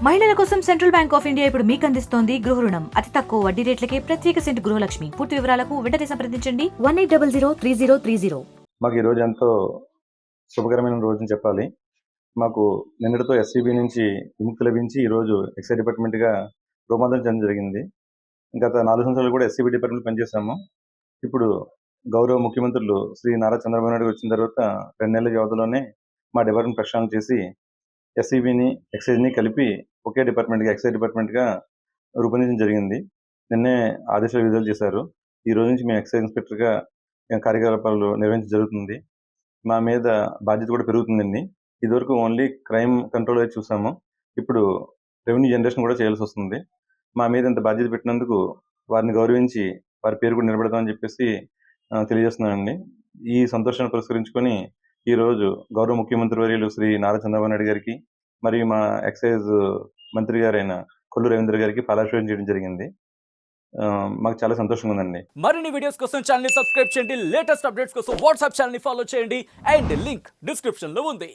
మహిళల కోసం central bank of India ఇప్పుడు మీకు అందిస్తోంది గృహ రుణం. అతి తక్కువ వడ్డీ రేట్లకే ప్రత్యేక సెంట్ గృహలక్ష్మి. పూర్తి వివరాలకు వెంటనే సంప్రదించండి 18003030. మాకు ఈ రోజు ఎంతో శుభకరమైన రోజుని చెప్పాలి. మాకు నిన్నటితో ఎస్సీబీ నుంచి విముక్తి లభించి ఈరోజు ఎక్సైజ్ డిపార్ట్మెంట్గా రూపాంతరం చెందడం జరిగింది. గత 4 సంవత్సరాలు కూడా ఎస్సీబీ డిపార్ట్మెంట్ పనిచేశాము. ఇప్పుడు గౌరవ ముఖ్యమంత్రులు శ్రీ నారా చంద్రబాబు నాయుడు వచ్చిన తర్వాత 2 నెలల వ్యవధిలోనే మా డిపార్ట్మెంట్ ప్రక్షాళన చేసి ఎస్సీబీని ఎక్సైజ్ని కలిపి ఒకే డిపార్ట్మెంట్గా ఎక్సైజ్ డిపార్ట్మెంట్గా రూపొందించడం జరిగింది. నిన్నే ఆదేశాలు విడుదల చేశారు. ఈ రోజు నుంచి మేము ఎక్సైజ్ ఇన్స్పెక్టర్గా కార్యకలాపాలు నిర్వహించడం జరుగుతుంది. మా మీద బాధ్యత కూడా పెరుగుతుందండి. ఇదివరకు ఓన్లీ క్రైమ్ కంట్రోల్ అయితే చూసాము. ఇప్పుడు రెవెన్యూ జనరేషన్ కూడా చేయాల్సి వస్తుంది. మా మీద ఇంత బాధ్యత పెట్టినందుకు వారిని గౌరవించి వారి పేరు కూడా నిలబెడతామని చెప్పేసి తెలియజేస్తున్నానండి. ఈ సంతోషాన్ని పురస్కరించుకొని ఈరోజు గౌరవ ముఖ్యమంత్రి వర్యులు శ్రీ నారా చంద్రబాబు నాయుడు గారికి మరియు మా ఎక్సైజ్ మంత్రి గారైన కొల్లు రవీంద్ర గారికి పాలాభిషేకం చేయడం జరిగింది. మాకు చాలా సంతోషంగా ఉందండి. మరిన్ని వీడియోస్ కోసం ఛానల్ ని సబ్స్క్రైబ్ చేయండి. లేటెస్ట్ అప్డేట్స్ కోసం వాట్సాప్ ఛానల్ ని ఫాలో చేయండి. అండ్ లింక్ డిస్క్రిప్షన్ లో ఉంది.